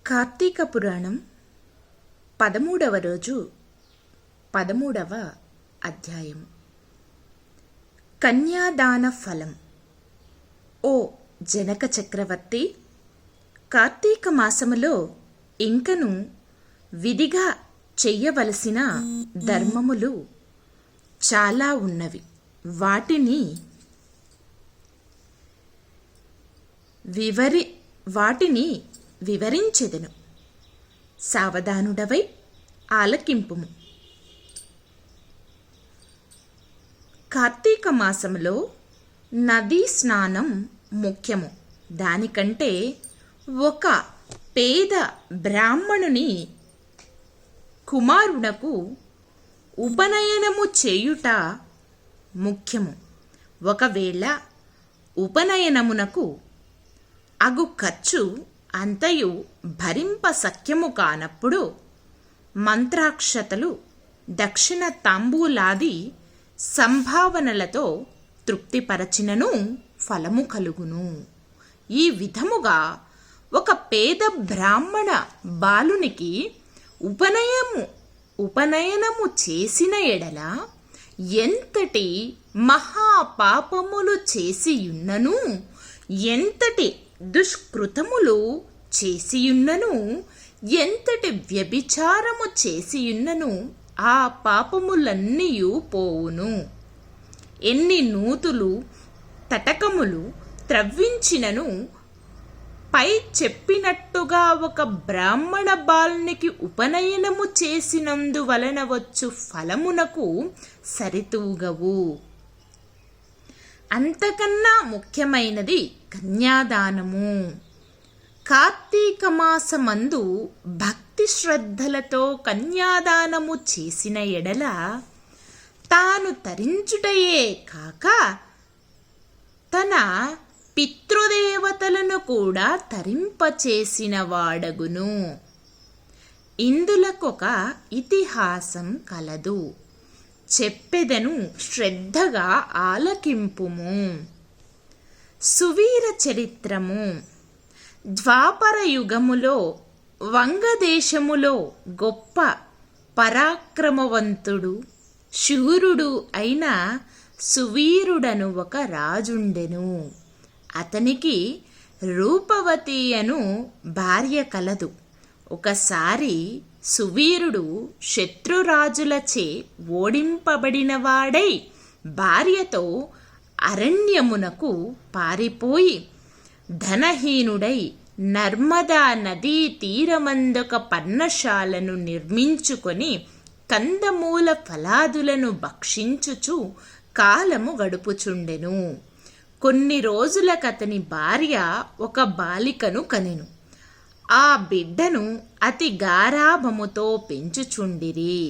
కార్తీక పురాణం 13వ రోజు 13వ అధ్యాయం. కన్యాదాన ఫలం. ఓ జనక చక్రవర్తి, కార్తీక మాసములో ఇంకను విధిగా చెయ్యవలసిన ధర్మములు చాలా ఉన్నవి. వాటిని వివరించెదను. సావధానుడవై ఆలకింపుము. కార్తీక మాసములో నదీ స్నానం ముఖ్యము. దానికంటే ఒక పేద బ్రాహ్మణుని కుమారునకు ఉపనయనము చేయుట ముఖ్యము. ఒకవేళ ఉపనయనమునకు అగు ఖర్చు అంతయు భరింప సఖ్యము కానప్పుడు మంత్రాక్షతలు, దక్షిణ తాంబూలాది సంభావనలతో తృప్తిపరచినను ఫలము కలుగును. ఈ విధముగా ఒక పేద బ్రాహ్మణ బాలునికి ఉపనయనము చేసిన ఎడల ఎంతటి మహాపాపములు చేసియున్నను, ఎంతటి దుష్కృతములు చేసియున్నను, ఎంతటి వ్యభిచారము చేసియున్నను ఆ పాపములన్నీయు పోవును. ఎన్ని నూతులు తటకములు త్రవ్వించినను పై చెప్పినట్టుగా ఒక బ్రాహ్మణ బాలునికి ఉపనయనము చేసినందువలన వచ్చు ఫలమునకు సరితూగవు. అంతకన్నా ముఖ్యమైనది కన్యాదానము. కార్తీక మాసమందు భక్తి శ్రద్ధలతో కన్యాదానము చేసిన ఎడల తాను తరించుటయే కాక తన పితృదేవతలను కూడా తరింపచేసిన వాడగును. ఇందులకొక ఇతిహాసం కలదు, చెప్పెదను, శ్రద్ధగా ఆలకింపుము. సువీర చరిత్రము. ద్వాపర యుగములో వంగదేశములో గొప్ప పరాక్రమవంతుడు శూరుడు అయిన సువీరుడను ఒక రాజుండెను. అతనికి రూపవతి అను భార్య కలదు. ఒకసారి సువీరుడు శత్రురాజులచే ఓడింపబడినవాడై భార్యతో అరణ్యమునకు పారిపోయి ధనహీనుడై నర్మదా నదీ తీరమందొక పర్ణశాలను నిర్మించుకొని కందమూల ఫలాదులను భక్షించుచు కాలము గడుపుచుండెను. కొన్ని రోజులకతని భార్య ఒక బాలికను కనెను. ఆ బిడ్డను అతి గారాభముతో పెంచుచుండిరి.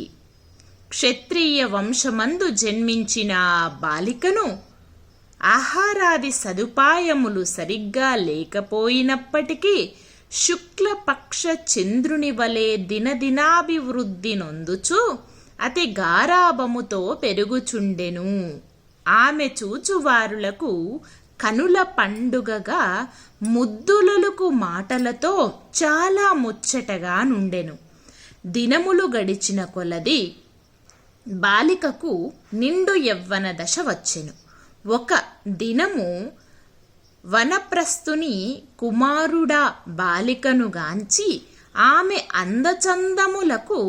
క్షత్రియ వంశమందు జన్మించిన ఆ బాలికను ఆహారాది సదుపాయములు సరిగ్గా లేకపోయినప్పటికీ శుక్లపక్ష చంద్రుని వలె దినదినాభివృద్ధి నొందుచు అతి గారాభముతో పెరుగుచుండెను. ఆమె చూచువారులకు కనుల పండుగగా ముద్దులొలుకు మాటలతో చాలా ముచ్చటగా నుండెను. దినములు గడిచిన కొలది బాలికకు నిండు యవ్వన దశ వచ్చెను. ఒక దినము వనప్రస్థుని కుమారుడా బాలికను గాంచి ఆమె అందచందములకు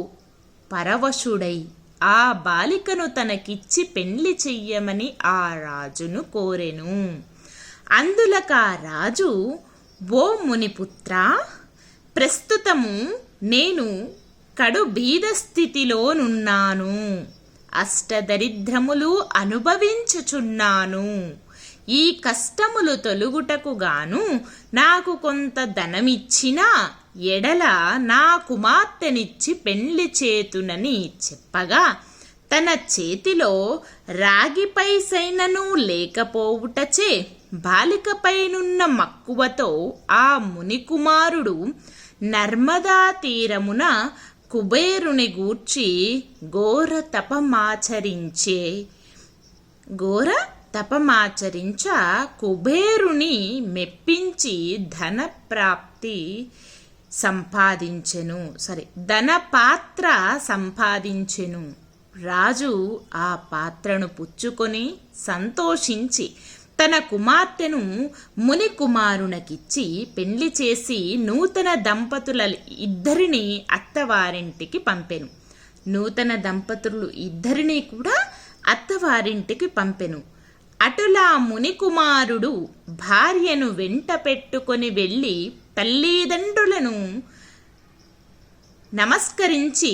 పరవశుడై ఆ బాలికను తనకిచ్చి పెండ్లి చెయ్యమని ఆ రాజును కోరెను. అందులక ఆ రాజు, ఓ మునిపుత్ర, ప్రస్తుతము నేను కడు బీద స్థితిలోనున్నాను. అష్టదరిద్రములు అనుభవించుచున్నాను. ఈ కష్టములు తొలుగుటకు గాను నాకు కొంత ధనమిచ్చిన ఎడల నా కుమార్తెనిచ్చి పెండ్లి చేతునని చెప్పగా తన చేతిలో రాగి పైసైనను లేకపోవుటచే బాలికపైనున్న మక్కువతో ఆ మునికుమారుడు నర్మదా తీరమున కుబేరుని గూర్చి ఘోర తపమాచరించ కుబేరుని మెప్పించి ధన ప్రాప్తి సంపాదించెను. రాజు ఆ పాత్రను పుచ్చుకొని సంతోషించి తన కుమార్తెను ముని కుమారునకిచ్చి పెండ్లి చేసి నూతన దంపతుల ఇద్దరిని అత్తవారింటికి పంపెను. నూతన దంపతులు ఇద్దరిని కూడా అత్తవారింటికి పంపెను. అటులా ముని కుమారుడు భార్యను వెంట పెట్టుకొని వెళ్ళి తల్లిదండ్రులను నమస్కరించి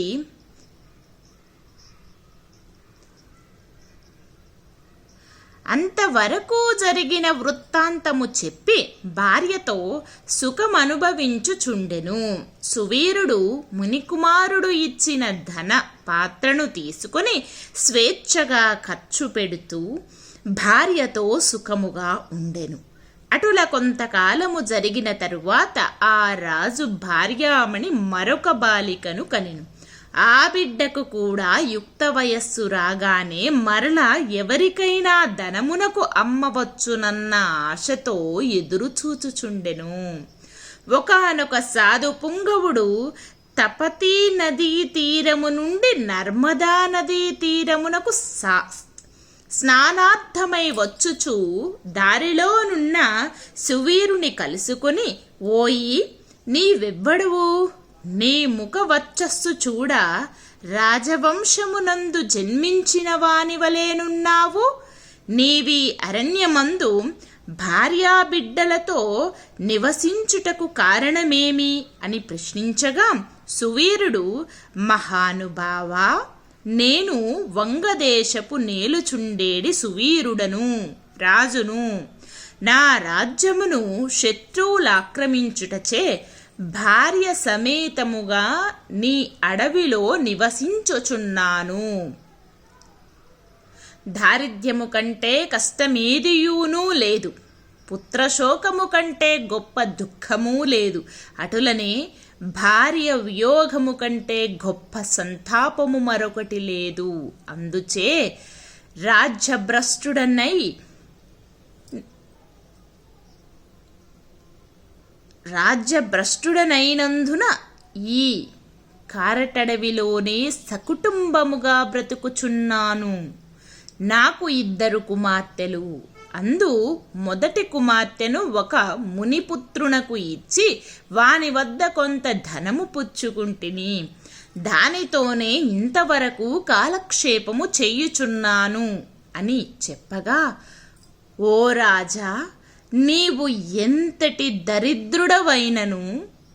అంతవరకు జరిగిన వృత్తాంతము చెప్పి భార్యతో సుఖమనుభవించుచుండెను. సువీరుడు మునికుమారుడు ఇచ్చిన ధన పాత్రను తీసుకుని స్వేచ్ఛగా ఖర్చు పెడుతూ భార్యతో సుఖముగా ఉండెను. అటుల కొంతకాలము జరిగిన తరువాత ఆ రాజు భార్యామణి మరొక బాలికను కనెను. ఆ బిడ్డకు కూడా యుక్త వయస్సు రాగానే మరలా ఎవరికైనా ధనమునకు అమ్మవచ్చునన్న ఆశతో ఎదురు చూచుచుండెను. ఒకానొక సాధు పుంగవుడు తపతీ నదీ తీరము నుండి నర్మదా నదీ తీరమునకు స్నానార్థమై వచ్చుచు దారిలోనున్న సువీరుని కలుసుకొని, ఓయి నీవెవ్వడువు? నీ ముఖ వచ్చస్సు చూడ రాజవంశమునందు జన్మించిన వాని వలెనున్నావు. నీవి అరణ్యమందు భార్యాబిడ్డలతో నివసించుటకు కారణమేమి అని ప్రశ్నించగా, సువీరుడు, మహానుభావా, నేను వంగదేశపు నేలుచుండేడి సువీరుడను, రాజును. నా రాజ్యమును శత్రువులాక్రమించుటచే భార్య సమేతముగా నీ అడవిలో నివసించుచున్నాను. దారిద్ర్యము కంటే కష్టమేదియూనూ లేదు, పుత్రశోకము కంటే గొప్ప దుఃఖమూ లేదు. అటులనే భార్య వియోగము కంటే గొప్ప సంతాపము మరొకటి లేదు. అందుచే రాజ్యభ్రష్టుడనైనందున ఈ కారటడవిలోనే సకుటుంబముగా బ్రతుకుచున్నాను. నాకు 2 కుమార్తెలు. అందు మొదటి కుమార్తెను ఒక మునిపుత్రునకు ఇచ్చి వాని వద్ద కొంత ధనము పుచ్చుకుంటిని. దానితోనే ఇంతవరకు కాలక్షేపము చెయ్యుచున్నాను అని చెప్పగా, ఓ రాజా, నీవు ఎంతటి దరిద్రుడవైనను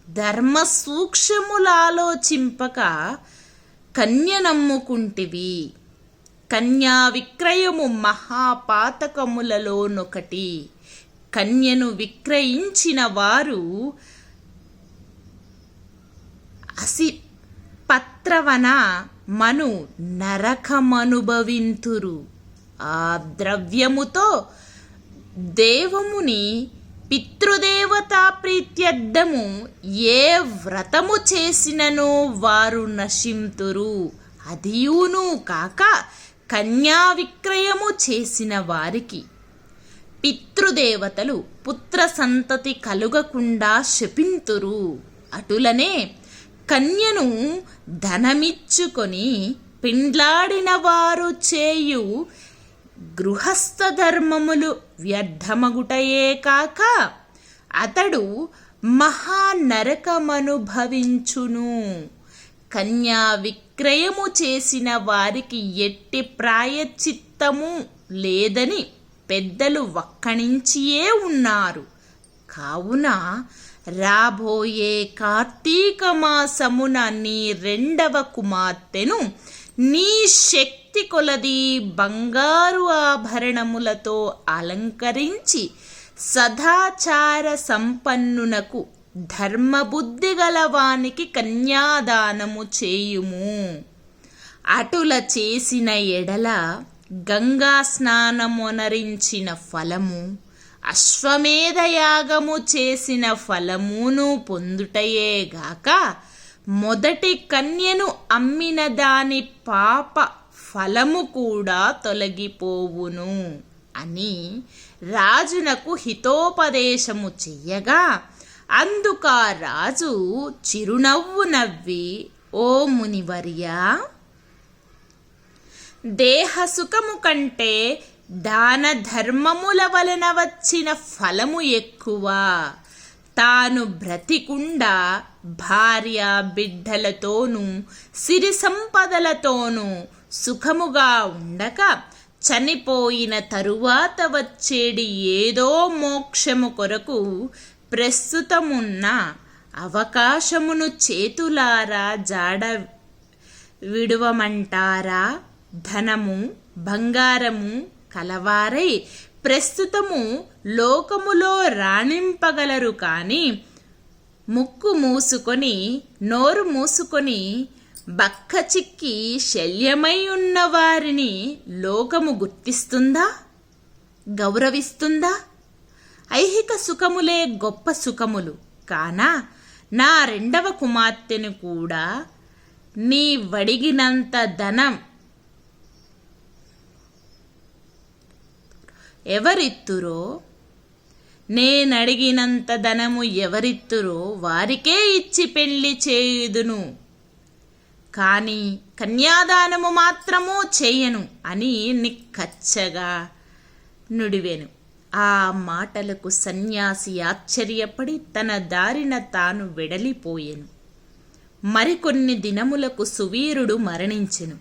ధర్మ సూక్ష్మములాలోచింపక కన్యనమ్ముకుంటివి. కన్యా విక్రయము మహాపాతకములలోనొకటి. కన్యను విక్రయించిన వారు అసిపత్రవన మను నరకమనుభవింతురు. ఆ ద్రవ్యముతో దేవముని పితృదేవతా ప్రీత్యర్థము ఏ వ్రతము చేసిననో వారు నశింతురు. అదియును కాక కన్యా విక్రయము చేసిన వారికి పితృదేవతలు పుత్ర సంతతి కలుగకుండా శపింతురు. అటులనే కన్యను ధనమిచ్చుకొని పెండ్లాడిన వారు చేయు గృహస్థ ధర్మములు వ్యర్థమగుటయే కాక అతడు మహానరకమనుభవించును. కన్యా విక్రయము చేసిన వారికి ఎట్టి ప్రాయశ్చిత్తము లేదని పెద్దలు వక్కణించియే ఉన్నారు. కావున రాబోయే కార్తీక మాసమున నీ 2వ కుమార్తెను నీ శక్తి కొలది బంగారు ఆభరణములతో అలంకరించి సదాచార సంపన్నునకు ధర్మబుద్ధి గలవానికి కన్యాదానము చేయుము. అటుల చేసిన ఎడల గంగా స్నానమునరించిన ఫలము, అశ్వమేధయాగము చేసిన ఫలమును పొందుటయే గాక మొదటి కన్యను అమ్మిన దాని పాప ఫలము కూడా తొలగిపోవును అని రాజునకు హితోపదేశము చెయ్యగా, అందుకా రాజు చిరునవ్వు నవ్వి, ఓ మునివర్యా, దేహ సుఖము కంటే దాన ధర్మముల వలన వచ్చిన ఫలము ఎక్కువ. తాను బ్రతికుండా భార్య బిడ్డలతోనూ సిరి సంపదలతోనూ సుఖముగా ఉండక చనిపోయిన తరువాత వచ్చేడి ఏదో మోక్షము కొరకు ప్రస్తుతమున్న అవకాశమును చేతులారా జాడ విడువమంటారా? ధనము బంగారము కలవారై ప్రస్తుతము లోకములో రాణింపగలరు, కానీ ముక్కు మూసుకొని నోరు మూసుకొని బక్క చిక్కి శల్యమై ఉన్న వారిని లోకము గుర్తిస్తుందా, గౌరవిస్తుందా? ఐహిక సుఖములే గొప్ప సుఖములు కానా నా రెండవ కుమార్తెను కూడా నీ వడిగినంత ధనం ఎవరిత్తురో, నేనడిగినంత ధనము ఎవరిత్తురో వారికే ఇచ్చి పెళ్లి చేయుదును, కానీ కన్యాదానము మాత్రము చేయను అని నిక్కచ్చగా నుడివెను. ఆ మాటలకు సన్యాసి ఆశ్చర్యపడి తన దారిన తాను వెడలిపోయెను. మరికొన్ని దినములకు సువీరుడు మరణించెను.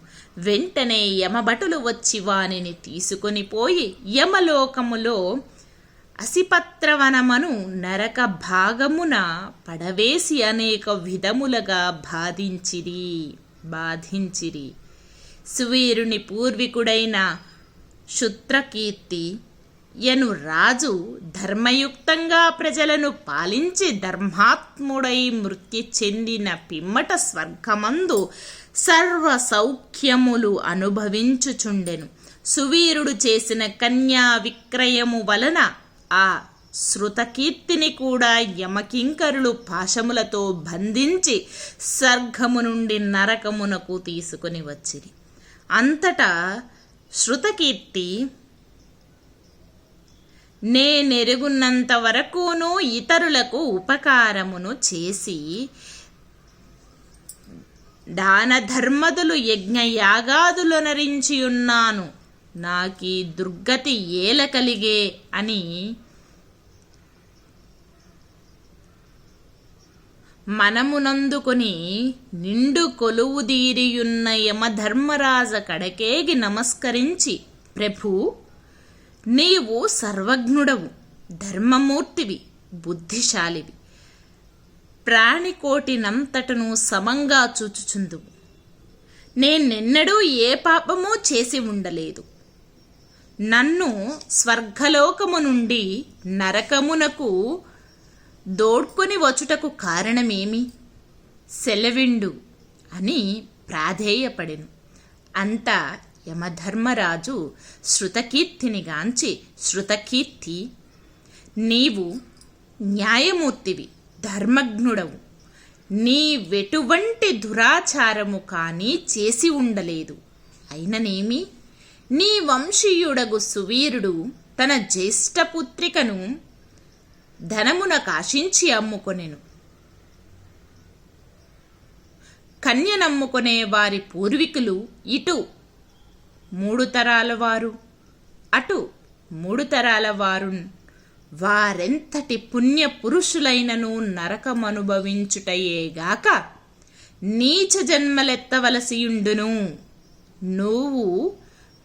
వెంటనే యమభటులు వచ్చి వానిని తీసుకొని పోయి యమలోకములో అసిపత్రవనమను నరక భాగమున పడవేసి అనేక విధములుగా బాధించిరి. సువీరుని పూర్వీకుడైన శుత్రకీర్తి యను రాజు ధర్మయుక్తంగా ప్రజలను పాలించి ధర్మాత్ముడై మృత్యు చెందిన పిమ్మట స్వర్గమందు సర్వ సౌఖ్యములు అనుభవించుచుండెను. సువీరుడు చేసిన కన్యా విక్రయము వలన ఆ శృతకీర్తిని కూడా యమకింకరులు పాశములతో బంధించి స్వర్గము నుండి నరకమునకు తీసుకొని వచ్చిరి. అంతటా శృతకీర్తి, నేనెరుగున్నంత వరకును ఇతరులకు ఉపకారమును చేసి దాన ధర్మదులు యజ్ఞయాగాదులనరించియున్నాను, నాకీ దుర్గతి ఏల కలిగే అని మనమునందుకొని నిండు కొలువుదీరియున్న యమధర్మరాజ కడకేగి నమస్కరించి, ప్రభూ, నీవు సర్వజ్ఞుడవు, ధర్మమూర్తివి, బుద్ధిశాలివి, ప్రాణికోటినంతటను సమంగా చూచుచుందువు. నేనెన్నడూ ఏ పాపమూ చేసి ఉండలేదు. నన్ను స్వర్గలోకము నుండి నరకమునకు దోడ్కొని వచ్చుటకు కారణమేమి? సెలవిండు అని ప్రాధేయపడెను. అంతా యమధర్మరాజు శృతకీర్తిని గాంచి, శృతకీర్తి, నీవు న్యాయమూర్తివి, ధర్మజ్ఞుడవు, నీవెటువంటి దురాచారము కానీ చేసి ఉండలేదు. అయిననేమి, నీ వంశీయుడగు సువీరుడు తన జ్యేష్ఠపుత్రికను ధనమునకాశించి అమ్ముకొనెను. కన్యనమ్ముకొనే వారి పూర్వీకులు ఇటు 3 తరాల వారు, అటు 3 తరాల వారు, వారెంతటి పుణ్య పురుషులైనను నరకమనుభవించుటయేగాక నీచ జన్మలెత్తవలసియుండును. నువ్వు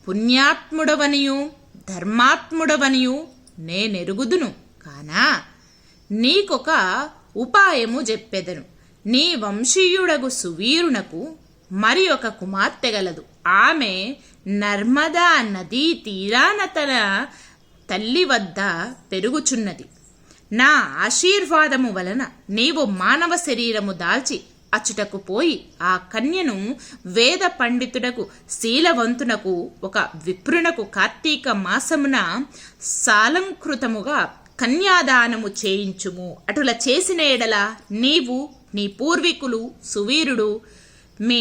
పుణ్యాత్ముడవనియు ధర్మాత్ముడవనియు నేనెరుగుదును, కానా నీకొక ఉపాయము చెప్పెదను. నీ వంశీయుడగు సువీరునకు మరి ఒక కుమార్తె గలదు. ఆమె నర్మదా నదీ తీరాన తన తల్లి వద్ద పెరుగుచున్నది. నా ఆశీర్వాదము వలన నీవు మానవ శరీరము దాల్చి అచ్చుటకు పోయి ఆ కన్యను వేద పండితుడకు శీలవంతునకు ఒక విప్రునకు కార్తీక మాసమున సాలంకృతముగా కన్యాదానము చేయించుము. అటుల చేసిన ఎడల నీవు, నీ పూర్వీకులు, సువీరుడు, మీ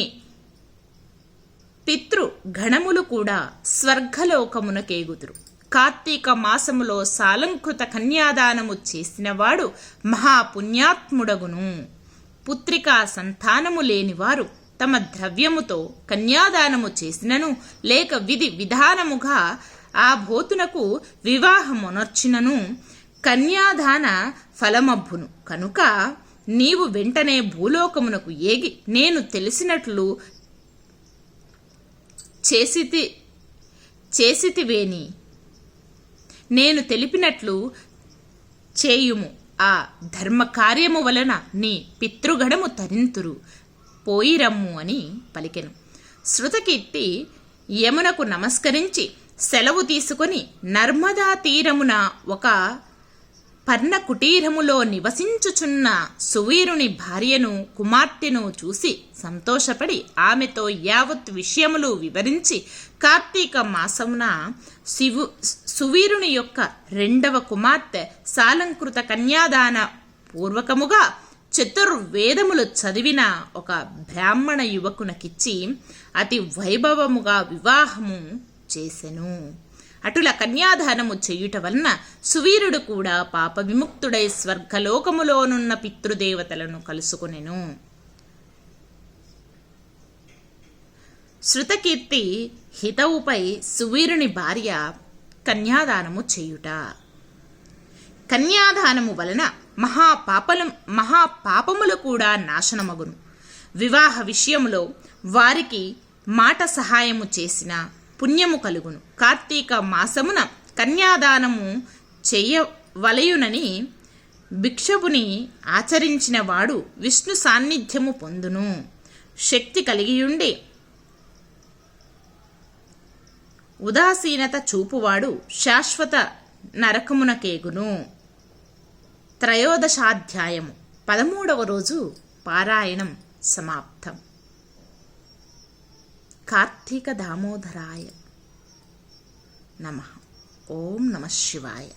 పితృ గణములు కూడా స్వర్గలోకమునకేగుదురు. కార్తీక మాసములో సాలంకృత కన్యాదానము చేసినవాడు మహాపుణ్యాత్ముడగును. పుత్రికా సంతానము లేనివారు తమ ద్రవ్యముతో కన్యాదానము చేసినను లేక విధి విధానముగా ఆ భోతునకు వివాహమునర్చినను కన్యాదాన ఫలమబ్బును. కనుక నీవు వెంటనే భూలోకమునకు ఏగి నేను తెలిసినట్లు చేసితివేని నేను తెలిపినట్లు చేయుము. ఆ ధర్మకార్యము వలన నీ పితృగణము తరింతురు. పోయిరమ్ము అని పలికెను. శృతకీర్తి యమునకు నమస్కరించి సెలవు తీసుకొని నర్మదా తీరమున ఒక పర్ణ కుటీరములో నివసించుచున్న సువీరుని భార్యను కుమార్తెను చూసి సంతోషపడి ఆమెతో యావత్ విషయములు వివరించి కార్తీక మాసమున సువీరుని యొక్క రెండవ కుమార్తె సాలంకృత కన్యాదాన పూర్వకముగా చతుర్వేదములు చదివిన ఒక బ్రాహ్మణ యువకునకిచ్చి అతి వైభవముగా వివాహము చేసెను. అటుల కన్యాదానము చేయుట వలన సువీరుడు కూడా పాప విముక్తుడై స్వర్గలోకములోనున్న పితృదేవతలను కలుసుకొనెను. శృతకీర్తి హితవుపై సువీరుని భార్య కన్యాదానము చేయుట. కన్యాదానము వలన మహాపాపములు కూడా నాశనమగును. వివాహ విషయములో వారికి మాట సహాయము చేసిన పుణ్యము కలుగును. కార్తీక మాసమున కన్యాదానము చెయ్యవలయునని భిక్షపుని ఆచరించిన వాడు విష్ణు సాన్నిధ్యము పొందును. శక్తి కలిగియుండి ఉదాసీనత చూపువాడు శాశ్వత నరకమునకేగును. 13వ అధ్యాయము 13వ రోజు పారాయణం సమాప్తం. కార్తీక దామోదరాయ నమః. ఓం నమః శివాయ.